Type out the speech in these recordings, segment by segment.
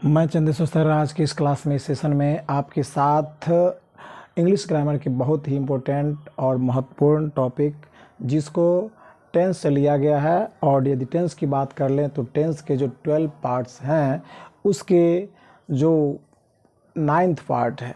मैं चंदेश्वर सर आज की इस क्लास में इस सेशन में आपके साथ इंग्लिश ग्रामर की बहुत ही इम्पोर्टेंट और महत्वपूर्ण टॉपिक जिसको टेंस से लिया गया है। और यदि टेंस की बात कर लें तो टेंस के जो 12 पार्ट्स हैं उसके जो 9th पार्ट है,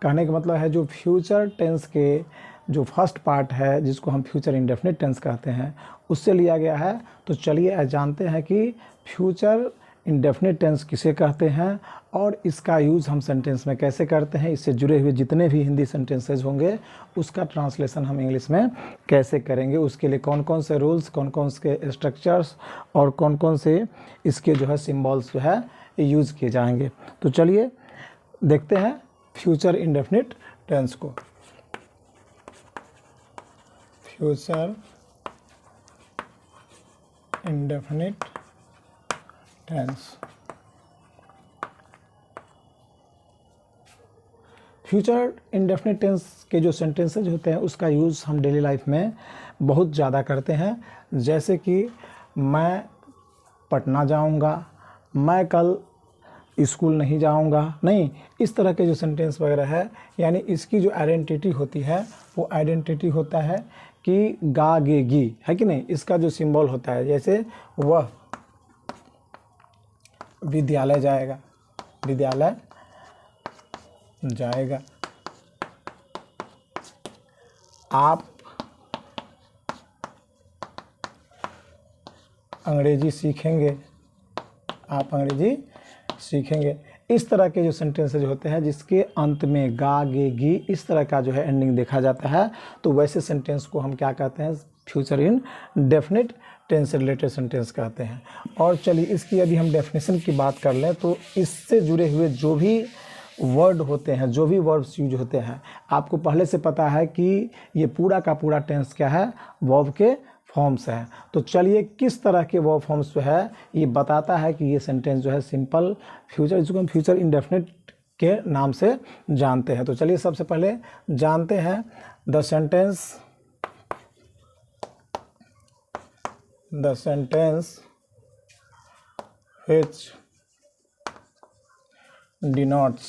कहने का मतलब है जो फ्यूचर टेंस के जो फर्स्ट पार्ट है जिसको हम फ्यूचर इंडेफिनिट टेंस कहते हैं उससे लिया गया है। तो चलिए जानते हैं कि फ्यूचर इंडेफिनिट टेंस किसे कहते हैं और इसका यूज़ हम सेंटेंस में कैसे करते हैं, इससे जुड़े हुए जितने भी हिंदी सेंटेंसेज होंगे उसका ट्रांसलेशन हम इंग्लिश में कैसे करेंगे, उसके लिए कौन कौन से रूल्स, कौन कौन से स्ट्रक्चर्स और कौन कौन से इसके जो है सिम्बॉल्स जो है यूज़ किए जाएंगे। तो चलिए देखते हैं फ्यूचर इंडेफिनिट टेंस को। Future indefinite tense. Future indefinite tense के जो सेंटेंसेज होते हैं उसका यूज़ हम डेली लाइफ में बहुत ज़्यादा करते हैं, जैसे कि मैं पटना जाऊंगा, मैं कल स्कूल नहीं जाऊंगा, नहीं, इस तरह के जो सेंटेंस वगैरह है, यानी इसकी जो आइडेंटिटी होती है वो आइडेंटिटी होता है कि गा गे गी, है कि नहीं। इसका जो सिंबल होता है, जैसे वह विद्यालय जाएगा, विद्यालय जाएगा, आप अंग्रेजी सीखेंगे, आप अंग्रेजी सीखेंगे। इस तरह के जो सेंटेंसेज होते हैं जिसके अंत में गा गे गी इस तरह का जो है एंडिंग देखा जाता है, तो वैसे सेंटेंस को हम क्या कहते हैं, फ्यूचर इन डेफिनिट टेंस से रिलेटेड सेंटेंस कहते हैं। और चलिए इसकी यदि हम डेफिनेशन की बात कर लें तो इससे जुड़े हुए जो भी वर्ड होते हैं, जो भी वर्ब्स यूज होते हैं, आपको पहले से पता है कि ये पूरा का पूरा टेंस क्या है, वर्ब के फॉर्म्स हैं। तो चलिए किस तरह के वर्ब फॉर्म्स जो है ये बताता है कि ये सेंटेंस जो है सिंपल फ्यूचर, जिसको हम फ्यूचर इंडेफिनिट के नाम से जानते हैं। तो चलिए सबसे पहले जानते हैं the sentence which denotes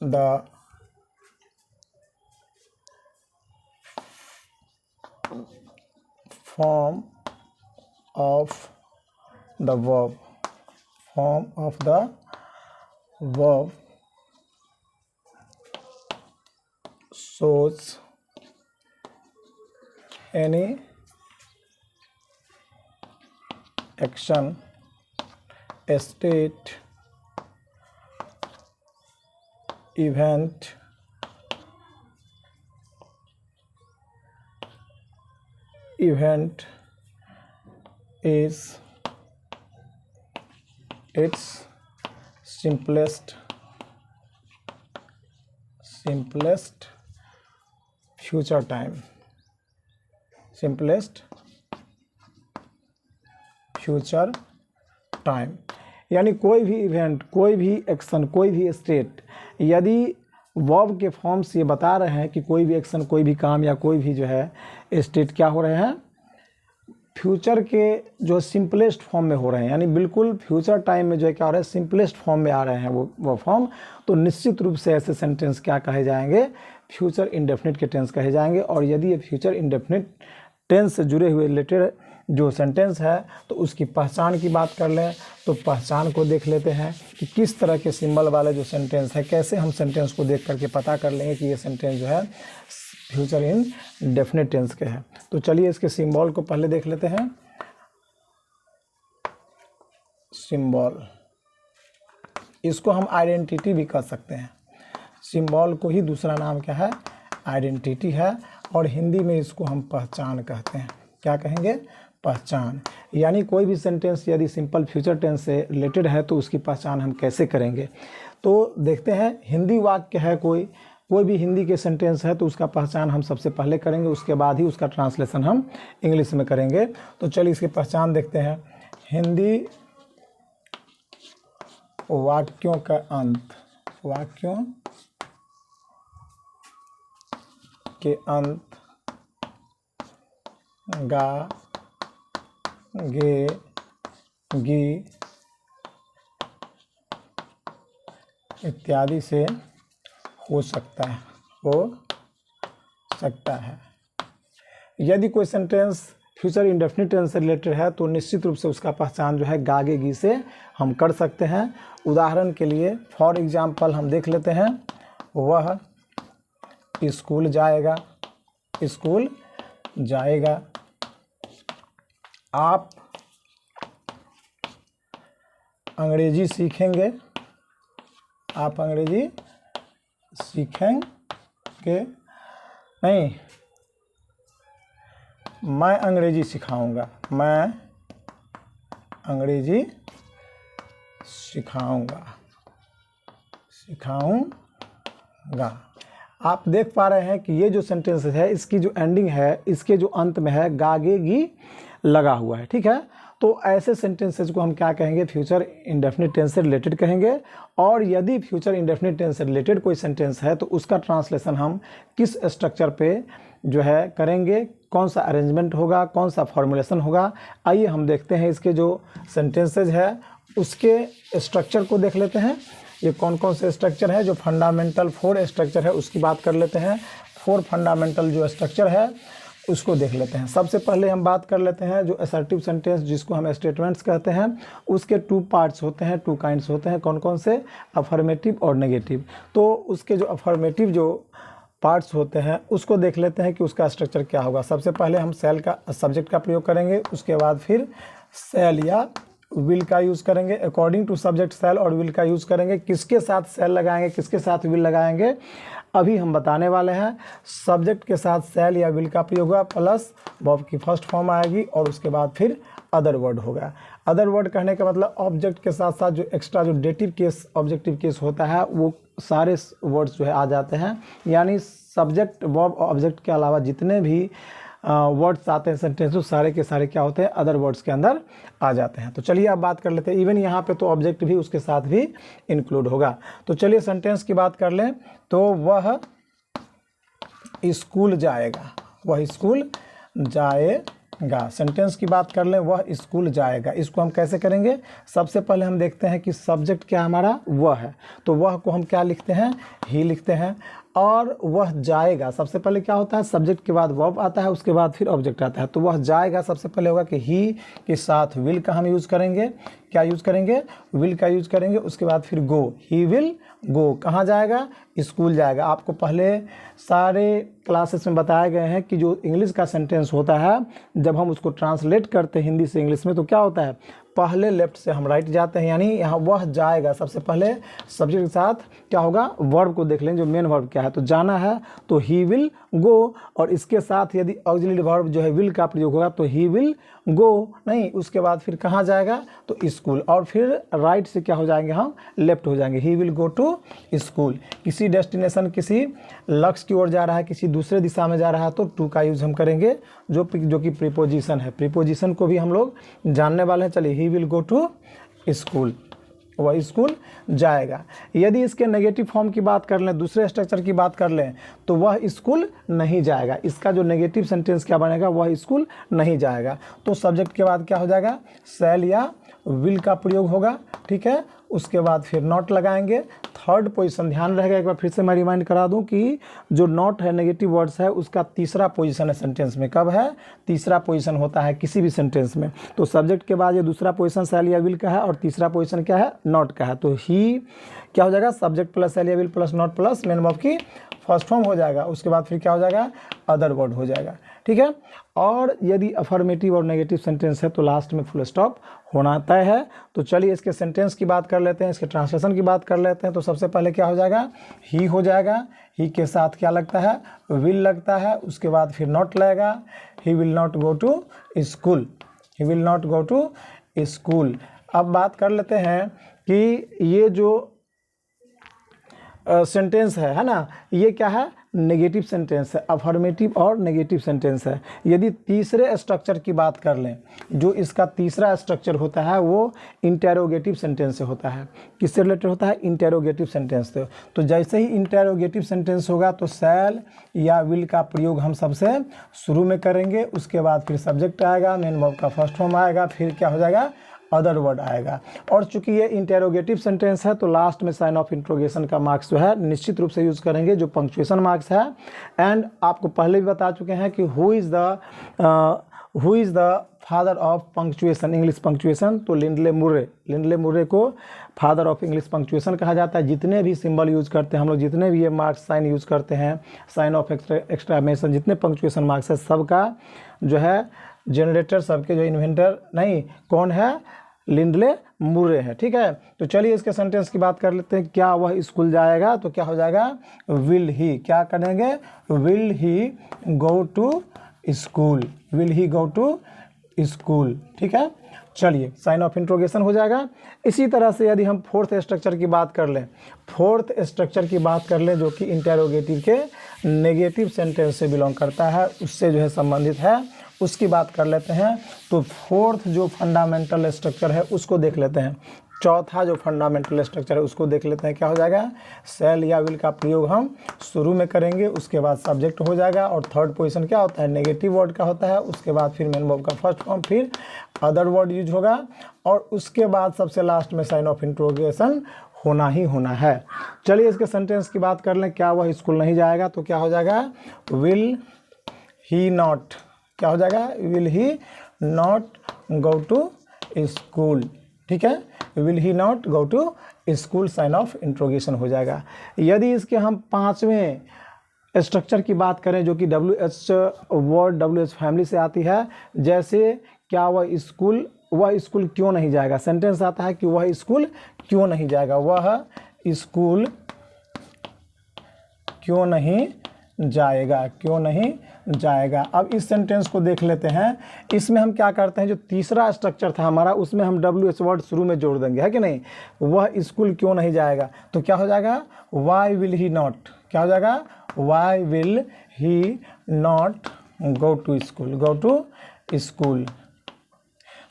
the form of the verb shows any action, state, event, is its simplest future time, यानी कोई भी इवेंट, कोई भी एक्शन, कोई भी स्टेट, यदि वर्ब के फॉर्म से ये बता रहे हैं कि कोई भी एक्शन, कोई भी काम या कोई भी जो है स्टेट क्या हो रहे हैं, फ्यूचर के जो सिंपलेस्ट फॉर्म में हो रहे हैं, यानी बिल्कुल फ्यूचर टाइम में जो है क्या हो रहा है, सिंपलेस्ट फॉर्म में आ रहे हैं वो फॉर्म, तो निश्चित रूप से ऐसे सेंटेंस क्या कहे जाएंगे, फ्यूचर इंडेफिनिट के टेंस कहे जाएंगे। और यदि ये फ्यूचर इंडेफिनिट टेंस से जुड़े हुए रिलेटेड जो सेंटेंस है तो उसकी पहचान की बात कर लें तो पहचान को देख लेते हैं कि किस तरह के सिंबल वाले जो सेंटेंस है, कैसे हम सेंटेंस को देख करके पता कर लेंगे कि ये सेंटेंस जो है फ्यूचर इन डेफिनिट टेंस के हैं। तो चलिए इसके सिंबल को पहले देख लेते हैं। सिंबल, इसको हम आइडेंटिटी भी कह सकते हैं। सिंबल को ही दूसरा नाम क्या है, आइडेंटिटी है, और हिंदी में इसको हम पहचान कहते हैं। क्या कहेंगे, पहचान। यानी कोई भी सेंटेंस यदि सिंपल फ्यूचर टेंस से रिलेटेड है तो उसकी पहचान हम कैसे करेंगे। तो देखते हैं, हिंदी वाक्य है, कोई भी हिंदी के सेंटेंस है तो उसका पहचान हम सबसे पहले करेंगे, उसके बाद ही उसका ट्रांसलेशन हम इंग्लिश में करेंगे। तो चलिए इसकी पहचान देखते हैं। हिंदी वाक्यों का अंत, वाक्यों के अंत गा, गे, गी इत्यादि से हो सकता है। यदि कोई सेंटेंस फ्यूचर इंडेफिनिट टेंस से रिलेटेड है तो निश्चित रूप से उसका पहचान जो है गागे गी से हम कर सकते हैं। उदाहरण के लिए फॉर एग्जाम्पल हम देख लेते हैं, वह स्कूल जाएगा, स्कूल जाएगा। आप अंग्रेजी सीखेंगे, आप अंग्रेजी सीखेंगे। नहीं, मैं अंग्रेजी सिखाऊंगा, मैं अंग्रेजी सिखाऊंगा। आप देख पा रहे हैं कि ये जो सेंटेंस है इसकी जो एंडिंग है, इसके जो अंत में है गागेगी लगा हुआ है, ठीक है। तो ऐसे सेंटेंसेस को हम क्या कहेंगे, फ्यूचर इंडेफिनिट टेंस से रिलेटेड कहेंगे। और यदि फ्यूचर इंडेफिनिट टेंस से रिलेटेड कोई सेंटेंस है तो उसका ट्रांसलेशन हम किस स्ट्रक्चर पे जो है करेंगे, कौन सा अरेंजमेंट होगा, कौन सा फॉर्मुलेशन होगा। आइए हम देखते हैं इसके जो सेंटेंसेज है उसके स्ट्रक्चर को देख लेते हैं। ये कौन कौन से स्ट्रक्चर है, जो फंडामेंटल 4 स्ट्रक्चर है उसकी बात कर लेते हैं। 4 फंडामेंटल जो स्ट्रक्चर है उसको देख लेते हैं। सबसे पहले हम बात कर लेते हैं जो असर्टिव सेंटेंस जिसको हम स्टेटमेंट्स कहते हैं, उसके 2 पार्ट्स होते हैं, 2 काइंड्स होते हैं। कौन कौन से, अफर्मेटिव और नेगेटिव। तो उसके जो अफर्मेटिव जो पार्ट्स होते हैं उसको देख लेते हैं कि उसका स्ट्रक्चर क्या होगा। सबसे पहले हम सेल का सब्जेक्ट का प्रयोग करेंगे, उसके बाद फिर सेल या विल का यूज़ करेंगे। अकॉर्डिंग टू सब्जेक्ट सेल और विल का यूज़ करेंगे। किसके साथ सेल लगाएंगे, किसके साथ विल लगाएंगे, अभी हम बताने वाले हैं। सब्जेक्ट के साथ सेल या विल का प्रयोग होगा, प्लस वर्ब की फर्स्ट फॉर्म आएगी और उसके बाद फिर अदर वर्ड होगा। अदर वर्ड कहने का मतलब ऑब्जेक्ट के साथ साथ जो एक्स्ट्रा जो डेटिव केस, ऑब्जेक्टिव केस होता है वो सारे वर्ड्स जो है आ जाते हैं। यानी सब्जेक्ट, वर्ब और ऑब्जेक्ट के अलावा जितने भी वर्ड्स आते हैं सेंटेंस, तो सारे के सारे क्या होते हैं, अदर वर्ड्स के अंदर आ जाते हैं। तो चलिए आप बात कर लेते हैं। इवन यहाँ पे तो ऑब्जेक्ट भी उसके साथ भी इंक्लूड होगा। तो चलिए सेंटेंस की बात कर लें। तो वह स्कूल जाएगा, वह स्कूल जाएगा। सेंटेंस की बात कर लें, वह स्कूल जाएगा। इसको हम कैसे करेंगे, सबसे पहले हम देखते हैं कि सब्जेक्ट क्या हमारा वह है, तो वह को हम क्या लिखते हैं, ही लिखते हैं। और वह जाएगा, सबसे पहले क्या होता है, सब्जेक्ट के बाद वर्ब आता है, उसके बाद फिर ऑब्जेक्ट आता है। तो वह जाएगा सबसे पहले होगा कि ही के साथ विल का हम यूज़ करेंगे। क्या यूज़ करेंगे, विल का यूज़ करेंगे। उसके बाद फिर गो, ही विल गो। कहाँ जाएगा, स्कूल जाएगा। आपको पहले सारे क्लासेस में बताए गए हैं कि जो इंग्लिश का सेंटेंस होता है, जब हम उसको ट्रांसलेट करते हैं हिंदी से इंग्लिश में, तो क्या होता है, पहले लेफ्ट से हम राइट जाते हैं। यानी यहाँ वह जाएगा, सबसे पहले सब्जेक्ट के साथ क्या होगा, वर्ब को देख लेंगे, जो मेन वर्ब क्या है। तो जाना है तो ही विल गो, और इसके साथ यदि ऑक्सिलरी वर्ब जो है विल का प्रयोग होगा तो ही विल गो। नहीं, उसके बाद फिर कहाँ जाएगा, तो स्कूल, और फिर राइट से क्या हो जाएंगे, हम लेफ्ट हो जाएंगे, he will go to school. किसी डेस्टिनेशन, किसी लक्ष्य की ओर जा रहा है, किसी दूसरे दिशा में जा रहा है, तो टू का यूज़ हम करेंगे, जो कि प्रीपोजिशन है। प्रीपोजिशन को भी हम लोग जानने वाले हैं। चलिए, he will go to school, वह स्कूल जाएगा। यदि इसके नेगेटिव फॉर्म की बात कर लें, दूसरे स्ट्रक्चर की बात कर लें, तो वह स्कूल नहीं जाएगा। इसका जो नेगेटिव सेंटेंस क्या बनेगा, वह स्कूल नहीं जाएगा। तो सब्जेक्ट के बाद क्या हो जाएगा, सेल या विल का प्रयोग होगा, ठीक है। उसके बाद फिर नॉट लगाएंगे। थर्ड पोजीशन ध्यान रहेगा, एक बार फिर से मैं रिमाइंड करा दूं कि जो नॉट है, नेगेटिव वर्ड्स है, उसका तीसरा पोजीशन है सेंटेंस में। कब है, तीसरा पोजीशन होता है किसी भी सेंटेंस में। तो सब्जेक्ट के बाद ये दूसरा पोजीशन सेल या विल का है और तीसरा पोजीशन क्या है, नॉट का है। तो ही क्या हो जाएगा, सब्जेक्ट प्लस सेल या will plus not plus main verb की फर्स्ट फॉर्म हो जाएगा। उसके बाद फिर क्या हो जाएगा, अदर वर्ड हो जाएगा, ठीक है। और यदि अफर्मेटिव और नेगेटिव सेंटेंस है तो लास्ट में फुल स्टॉप होना तय है। तो चलिए इसके सेंटेंस की बात कर लेते हैं, इसके ट्रांसलेशन की बात कर लेते हैं। तो सबसे पहले क्या हो जाएगा, ही हो जाएगा। ही के साथ क्या लगता है, विल लगता है। उसके बाद फिर नॉट लगेगा, he will not go to school, he will not go to school. अब बात कर लेते हैं कि ये जो सेंटेंस है ना, ये क्या है, नेगेटिव सेंटेंस है, अफर्मेटिव और नेगेटिव सेंटेंस है। यदि तीसरे स्ट्रक्चर की बात कर लें, जो इसका तीसरा स्ट्रक्चर होता है वो इंटेरोगेटिव सेंटेंस से होता है। किससे रिलेटेड होता है? इंटेरोगेटिव सेंटेंस से। तो जैसे ही इंटेरोगेटिव सेंटेंस होगा तो शैल या विल का प्रयोग हम सबसे शुरू में करेंगे, उसके बाद फिर सब्जेक्ट आएगा, मेन वर्ब का फर्स्ट फॉर्म आएगा, फिर क्या हो जाएगा? अदर वर्ड आएगा। और चूंकि ये इंटेरोगेटिव सेंटेंस है तो लास्ट में साइन ऑफ इंट्रोगेशन का मार्क्स जो है निश्चित रूप से यूज़ करेंगे, जो पंक्चुएशन मार्क्स है। एंड आपको पहले भी बता चुके हैं कि who is the father of punctuation, English punctuation. तो लिंडले मुर्रे को फादर ऑफ इंग्लिश पंक्चुएशन कहा जाता है। जितने भी सिंबल यूज़ करते हैं हम लोग, जितने भी ये मार्क्स साइन यूज़ करते हैं, साइन ऑफ एक्सक्लेमेशन, जितने पंक्चुएशन मार्क्स है, सबका जो है जनरेटर, सबके जो इन्वेंटर नहीं, कौन है? लिंडले मुर्रे है। ठीक है, तो चलिए इसके सेंटेंस की बात कर लेते हैं। क्या वह स्कूल जाएगा? तो क्या हो जाएगा? Will he. क्या करेंगे? Will he go to school, will he go to school. ठीक है, चलिए साइन ऑफ इंट्रोगेशन हो जाएगा। इसी तरह से यदि हम फोर्थ स्ट्रक्चर की बात कर लें, जो कि इंटेरोगेटिव के नेगेटिव सेंटेंस से बिलोंग करता है, उससे जो है संबंधित है, उसकी बात कर लेते हैं। तो फोर्थ जो फंडामेंटल स्ट्रक्चर है उसको देख लेते हैं। चौथा जो फंडामेंटल स्ट्रक्चर है उसको देख लेते हैं। क्या हो जाएगा? शैल या विल का प्रयोग हम शुरू में करेंगे, उसके बाद सब्जेक्ट हो जाएगा, और थर्ड पोजीशन क्या होता है? नेगेटिव वर्ड का होता है। उसके बाद फिर मेन वर्ब का फर्स्ट फॉर्म, फिर अदर वर्ड यूज होगा, और उसके बाद सबसे लास्ट में साइन ऑफ इंट्रोगेशन होना ही होना है। चलिए इसके सेंटेंस की बात कर लें। क्या वह स्कूल नहीं जाएगा? तो क्या हो जाएगा? Will he not. क्या हो जाएगा? Will he not go to school. ठीक है, will he not go to school, sign of interrogation हो जाएगा। यदि इसके हम पांचवें स्ट्रक्चर की बात करें, जो कि WH फैमिली से आती है, जैसे क्या वह स्कूल क्यों नहीं जाएगा? सेंटेंस आता है कि वह स्कूल क्यों नहीं जाएगा, वह स्कूल क्यों नहीं जाएगा। अब इस सेंटेंस को देख लेते हैं। इसमें हम क्या करते हैं, जो तीसरा स्ट्रक्चर था हमारा, उसमें हम WH वर्ड शुरू में जोड़ देंगे, है कि नहीं? वह स्कूल क्यों नहीं जाएगा, तो क्या हो जाएगा? Why will he not. क्या हो जाएगा? Why will he not go to school.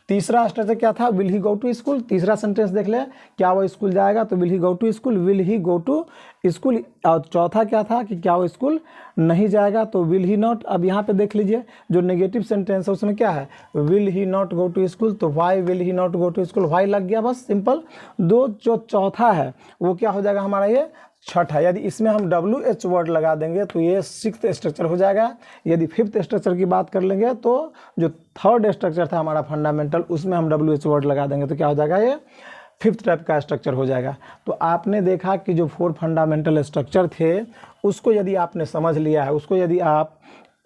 तीसरा स्ट्रक्चर क्या था? Will he go to school. तीसरा सेंटेंस देख ले, क्या वो स्कूल जाएगा? तो will he go to school, will he go to school. और चौथा क्या था कि क्या वो स्कूल नहीं जाएगा? तो विल ही नॉट। अब यहाँ पे देख लीजिए, जो नेगेटिव सेंटेंस है उसमें क्या है? Will he not go to school, तो why will he not go to school, why लग गया, बस सिंपल। दो जो चौथा है वो क्या हो जाएगा हमारा? ये छठा। यदि इसमें हम WH वर्ड लगा देंगे तो ये सिक्स्थ स्ट्रक्चर हो जाएगा। यदि फिफ्थ स्ट्रक्चर की बात कर लेंगे तो जो थर्ड स्ट्रक्चर था हमारा फंडामेंटल, उसमें हम WH वर्ड लगा देंगे तो क्या हो जाएगा? ये फिफ्थ टाइप का स्ट्रक्चर हो जाएगा। तो आपने देखा कि जो 4 फंडामेंटल स्ट्रक्चर थे उसको यदि आपने समझ लिया है, उसको यदि आप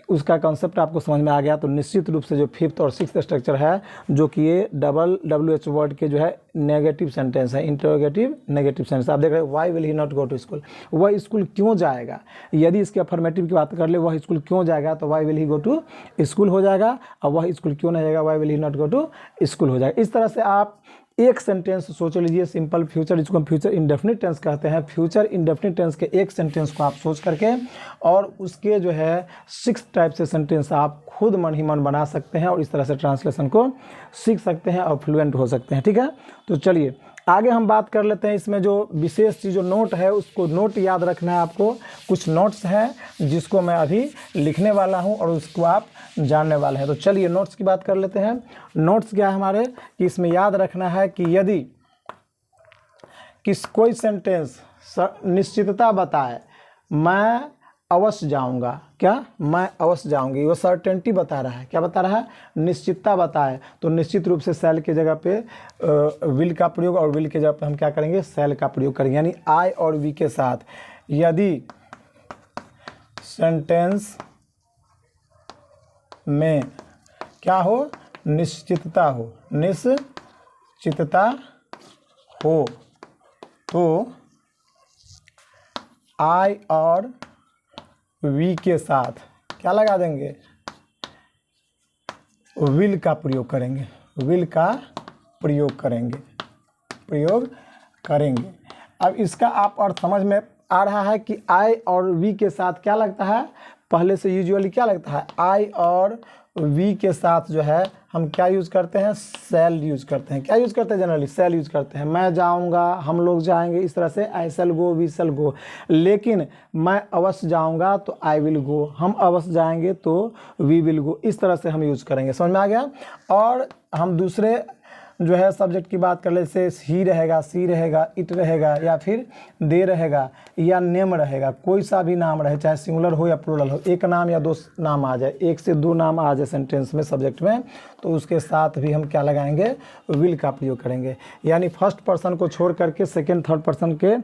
उसका कॉन्सेप्ट आपको समझ में आ गया, तो निश्चित रूप से जो फिफ्थ और सिक्स्थ स्ट्रक्चर है, जो कि ये WH वर्ड के जो है नेगेटिव सेंटेंस है, इंटरोगेटिव नेगेटिव सेंटेंस। आप देख रहे हैं, why will he not go to school, वह स्कूल क्यों जाएगा। यदि इसके अफर्मेटिव की बात कर ले, वह स्कूल क्यों जाएगा, तो why will he go to school हो जाएगा। और वह स्कूल क्यों नहीं जाएगा, why will he not go to school हो जाएगा। इस तरह से आप एक सेंटेंस सोच लीजिए, सिंपल फ्यूचर, जिसको हम फ्यूचर इंडेफिनिट टेंस कहते हैं। फ्यूचर इंडेफिनिट टेंस के एक सेंटेंस को आप सोच करके और उसके जो है 6 टाइप से सेंटेंस आप खुद मन ही मन बना सकते हैं, और इस तरह से ट्रांसलेशन को सीख सकते हैं और फ्लुएंट हो सकते हैं। ठीक है, तो चलिए आगे हम बात कर लेते हैं। इसमें जो विशेष चीज़ जो नोट है, उसको नोट याद रखना है आपको। कुछ नोट्स हैं जिसको मैं अभी लिखने वाला हूं और उसको आप जानने वाले हैं। तो चलिए नोट्स की बात कर लेते हैं। नोट्स क्या है हमारे, कि इसमें याद रखना है कि यदि कोई सेंटेंस निश्चितता बताए, मैं अवश्य जाऊंगा, क्या मैं अवश्य जाऊंगी, वो सर्टेनिटी बता रहा है। क्या बता रहा है? निश्चितता बताए, तो निश्चित रूप से सेल की जगह पे विल का प्रयोग, और विल की जगह पे हम क्या करेंगे? सेल का प्रयोग करेंगे। यानी आई और वी के साथ यदि सेंटेंस में क्या हो? निश्चितता हो, तो आई और वी के साथ क्या लगा देंगे? विल का प्रयोग करेंगे, प्रयोग करेंगे। अब इसका आप अर्थ समझ में आ रहा है कि आई और वी के साथ क्या लगता है, पहले से यूजुअली क्या लगता है, आई और वी के साथ जो है हम क्या यूज़ करते हैं, सेल यूज़ करते हैं। क्या यूज़ करते हैं, जनरली सेल यूज़ करते हैं। मैं जाऊंगा, हम लोग जाएंगे, इस तरह से आई सेल गो, वी सेल गो। लेकिन मैं अवश्य जाऊंगा तो आई विल गो, हम अवश्य जाएंगे तो वी विल गो, इस तरह से हम यूज़ करेंगे। समझ में आ गया। और हम दूसरे जो है सब्जेक्ट की बात कर ले, जैसे ही रहेगा, सी रहेगा, इट रहेगा, या फिर दे रहेगा, या नेम रहेगा, कोई सा भी नाम रहे, चाहे सिंगुलर हो या प्लूरल हो, एक नाम या दो नाम आ जाए, एक से दो नाम आ जाए सेंटेंस में, सब्जेक्ट में, तो उसके साथ भी हम क्या लगाएंगे, विल का प्रयोग करेंगे। यानी फर्स्ट पर्सन को छोड़ करके सेकेंड थर्ड पर्सन के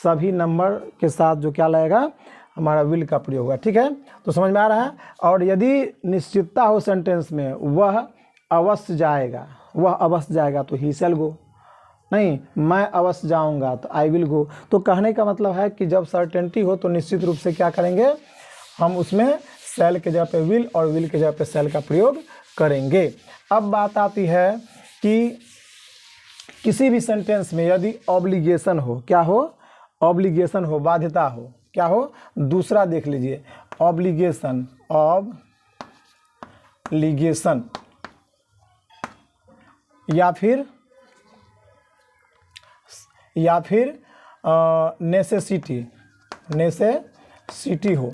सभी नंबर के साथ जो क्या लगेगा, हमारा विल का प्रयोग होगा। ठीक है, तो समझ में आ रहा है। और यदि निश्चितता हो सेंटेंस में, वह अवश्य जाएगा, वह अवश्य जाएगा तो ही शैल गो, नहीं मैं अवश्य जाऊंगा तो आई विल गो। तो कहने का मतलब है कि जब सर्टेनिटी हो तो निश्चित रूप से क्या करेंगे, हम उसमें शैल के जगह पे विल और विल के जगह पे शैल का प्रयोग करेंगे। अब बात आती है कि किसी भी सेंटेंस में यदि ऑब्लिगेशन हो, क्या हो, ऑब्लिगेशन हो, बाध्यता हो, क्या हो, दूसरा देख लीजिए, ऑब्लिगेशन, ऑब्लिगेशन, या फिर नेसेसिटी, नेसेसिटी हो,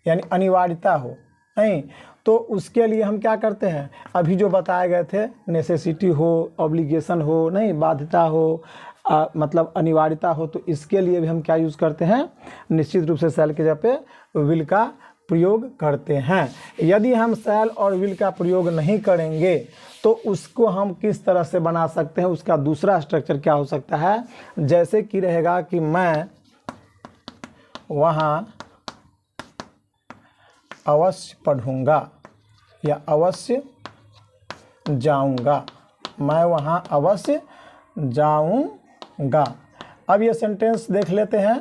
यानी अनिवार्यता हो, नहीं तो उसके लिए हम क्या करते हैं, अभी जो बताए गए थे, नेसेसिटी हो, ऑब्लिगेशन हो, नहीं बाध्यता हो, मतलब अनिवार्यता हो, तो इसके लिए भी हम क्या यूज़ करते हैं, निश्चित रूप से शैल के जगह पे विल का प्रयोग करते हैं। यदि हम शैल और विल का प्रयोग नहीं करेंगे तो उसको हम किस तरह से बना सकते हैं, उसका दूसरा स्ट्रक्चर क्या हो सकता है, जैसे कि रहेगा कि मैं वहाँ अवश्य पढ़ूंगा या अवश्य जाऊंगा, मैं वहाँ अवश्य जाऊंगा। अब ये सेंटेंस देख लेते हैं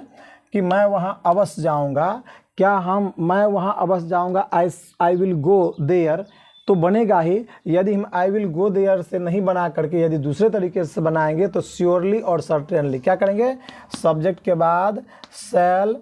कि मैं वहाँ अवश्य जाऊंगा, क्या हम मैं वहाँ अवश्य जाऊंगा, आई विल गो देयर तो बनेगा ही। यदि हम आई विल गो देयर से नहीं बना करके यदि दूसरे तरीके से बनाएंगे तो श्योरली और सर्टेनली क्या करेंगे, सब्जेक्ट के बाद शैल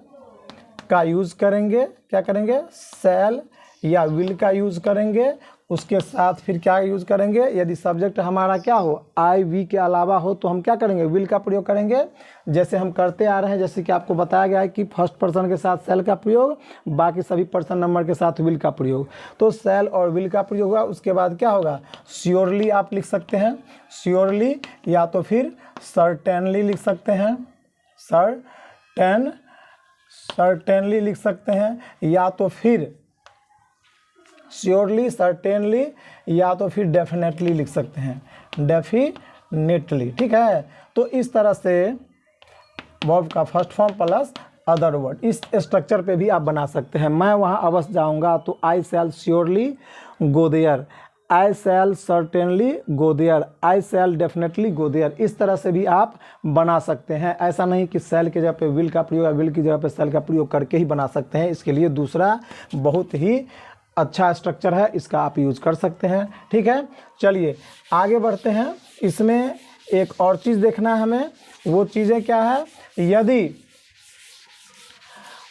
का यूज़ करेंगे, क्या करेंगे, शैल या विल का यूज़ करेंगे। उसके साथ फिर क्या यूज़ करेंगे, यदि सब्जेक्ट हमारा क्या हो, आई वी के अलावा हो तो हम क्या करेंगे, विल का प्रयोग करेंगे, जैसे हम करते आ रहे हैं। जैसे कि आपको बताया गया है कि फर्स्ट पर्सन के साथ शैल का प्रयोग, बाकी सभी पर्सन नंबर के साथ विल का प्रयोग। तो शैल और विल का प्रयोग हुआ, उसके बाद क्या होगा, श्योरली आप लिख सकते हैं, श्योरली, या तो फिर सर्टेनली लिख सकते हैं, सर्टेनली लिख सकते हैं, या तो फिर श्योरली, सर्टेनली, या तो फिर डेफिनेटली लिख सकते हैं, डेफिनेटली। ठीक है, तो इस तरह से वर्ब का first form plus other word, इस स्ट्रक्चर पे भी आप बना सकते हैं। मैं वहाँ अवश्य जाऊँगा तो I shall surely go there, I shall certainly go there, I shall definitely go there, इस तरह से भी आप बना सकते हैं। ऐसा नहीं कि शैल की जगह पे विल का प्रयोग या विल की जगह पे शैल का प्रयोग करके ही बना सकते हैं। इसके लिए दूसरा बहुत ही अच्छा स्ट्रक्चर है, इसका आप यूज़ कर सकते हैं। ठीक है, चलिए आगे बढ़ते हैं। इसमें एक और चीज़ देखना है हमें, वो चीज़ें क्या है, यदि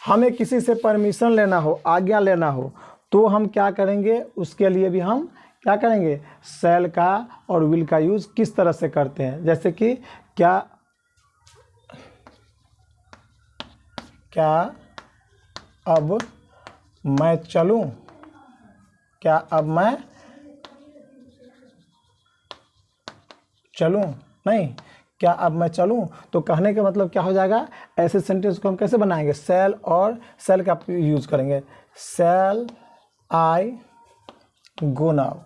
हमें किसी से परमिशन लेना हो, आज्ञा लेना हो, तो हम क्या करेंगे, उसके लिए भी हम क्या करेंगे, शैल का और विल का यूज़ किस तरह से करते हैं। जैसे कि क्या अब मैं चलूं, क्या अब मैं चलूं, नहीं क्या अब मैं चलूं, तो कहने का मतलब क्या हो जाएगा, ऐसे सेंटेंस को हम कैसे बनाएंगे, शैल और शैल का यूज़ करेंगे, शैल आई गो नाउ,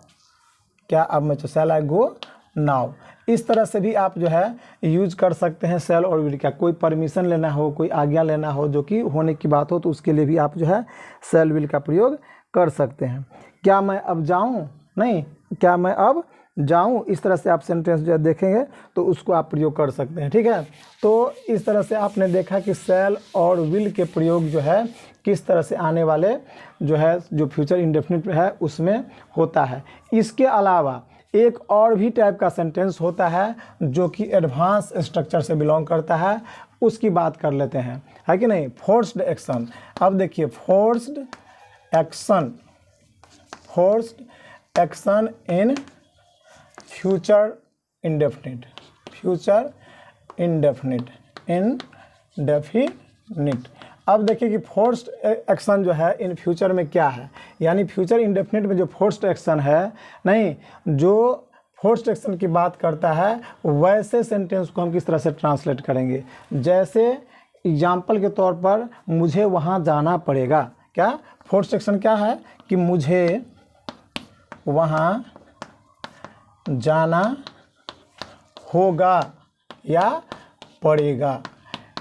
क्या अब मैं, शैल आई गो नाउ। इस तरह से भी आप जो है यूज कर सकते हैं शैल और विल का। कोई परमिशन लेना हो, कोई आज्ञा लेना हो, जो कि होने की बात हो, तो उसके लिए भी आप जो है शैल विल का प्रयोग कर सकते हैं। क्या मैं अब जाऊं, नहीं क्या मैं अब जाऊं, इस तरह से आप सेंटेंस जो देखेंगे तो उसको आप प्रयोग कर सकते हैं। ठीक है, तो इस तरह से आपने देखा कि शैल और विल के प्रयोग जो है किस तरह से आने वाले जो है जो फ्यूचर इंडेफिनिट है उसमें होता है। इसके अलावा एक और भी टाइप का सेंटेंस होता है जो कि एडवांस स्ट्रक्चर से बिलोंग करता है, उसकी बात कर लेते हैं, है कि नहीं। फोर्स्ड एक्शन, अब देखिए forced action in future indefinite, अब देखिए कि फोर्स्ड एक्शन जो है इन फ्यूचर में क्या है, यानी फ्यूचर इंडेफिनिट में जो फोर्स्ड एक्शन है, नहीं, जो फोर्स्ड एक्शन की बात करता है वैसे सेंटेंस को हम किस तरह से ट्रांसलेट करेंगे। जैसे एग्जाम्पल के तौर पर मुझे वहाँ जाना पड़ेगा, क्या फोर्स्ड एक्शन क्या है कि मुझे वहाँ जाना होगा या पड़ेगा।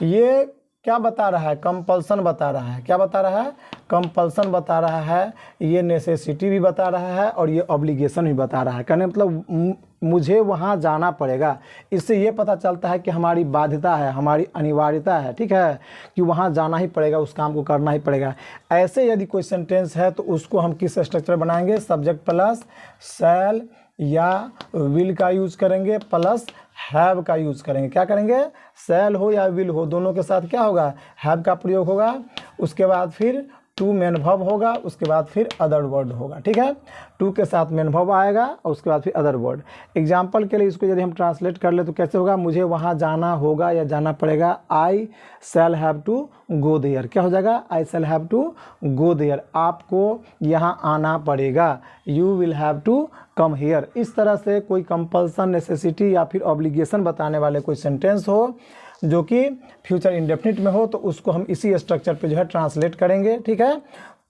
ये क्या बता रहा है, कंपल्सन बता रहा है। क्या बता रहा है, कंपल्सन बता रहा है, ये नेसेसिटी भी बता रहा है और ये ऑब्लिगेशन भी बता रहा है। कहने मतलब मुझे वहाँ जाना पड़ेगा, इससे ये पता चलता है कि हमारी बाध्यता है, हमारी अनिवार्यता है, ठीक है, कि वहाँ जाना ही पड़ेगा, उस काम को करना ही पड़ेगा। ऐसे यदि कोई सेंटेंस है तो उसको हम किस स्ट्रक्चर बनाएंगे, सब्जेक्ट प्लस शैल या विल का यूज करेंगे प्लस हैव का यूज करेंगे। क्या करेंगे, शैल हो या विल हो, दोनों के साथ क्या होगा, हैव का प्रयोग होगा, उसके बाद फिर टू मेन वर्ब होगा, उसके बाद फिर अदर वर्ड होगा, ठीक है। टू के साथ मेन वर्ब आएगा और उसके बाद फिर अदर वर्ड। एग्जाम्पल के लिए इसको यदि हम ट्रांसलेट कर ले तो कैसे होगा, मुझे वहाँ जाना होगा या जाना पड़ेगा, I shall have to go there. क्या हो जाएगा, I shall have to go there, आपको यहाँ आना पड़ेगा, you will have to come here. इस तरह से कोई कंपल्सन, नेसेसिटी या फिर ऑब्लिगेशन बताने वाले कोई सेंटेंस हो जो कि फ्यूचर इंडेफिनिट में हो तो उसको हम इसी स्ट्रक्चर पे जो है ट्रांसलेट करेंगे, ठीक है।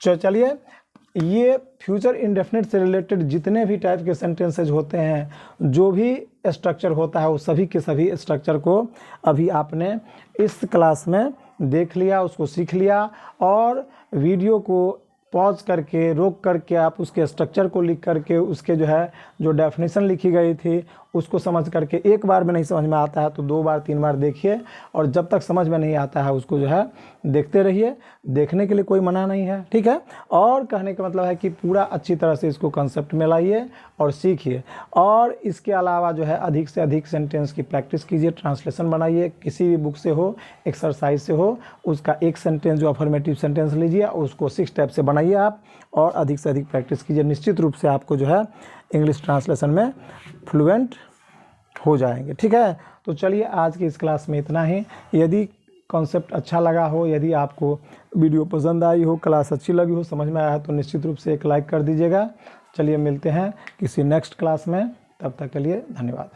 चलिए, ये फ्यूचर इंडेफिनिट से रिलेटेड जितने भी टाइप के सेंटेंसेज होते हैं, जो भी स्ट्रक्चर होता है, वो सभी के सभी स्ट्रक्चर को अभी आपने इस क्लास में देख लिया, उसको सीख लिया, और वीडियो को पॉज करके, रोक करके आप उसके स्ट्रक्चर को लिख करके, उसके जो है जो डेफिनेशन लिखी गई थी उसको समझ करके, एक बार में नहीं समझ में आता है तो 2 बार 3 बार देखिए, और जब तक समझ में नहीं आता है उसको जो है देखते रहिए। देखने के लिए कोई मना नहीं है, ठीक है। और कहने का मतलब है कि पूरा अच्छी तरह से इसको कंसेप्ट में लाइए और सीखिए, और इसके अलावा जो है अधिक से अधिक सेंटेंस की प्रैक्टिस कीजिए, ट्रांसलेशन बनाइए, किसी भी बुक से हो, एक्सरसाइज से हो, उसका एक सेंटेंस जो अफर्मेटिव सेंटेंस लीजिए उसको 6 टाइप से बनाइए आप, और अधिक से अधिक प्रैक्टिस कीजिए। निश्चित रूप से आपको जो है इंग्लिश ट्रांसलेशन में फ्लुएंट हो जाएंगे, ठीक है। तो चलिए, आज की इस क्लास में इतना ही। यदि कॉन्सेप्ट अच्छा लगा हो, यदि आपको वीडियो पसंद आई हो, क्लास अच्छी लगी हो, समझ में आया है तो निश्चित रूप से एक लाइक कर दीजिएगा। चलिए, मिलते हैं किसी नेक्स्ट क्लास में, तब तक के लिए धन्यवाद।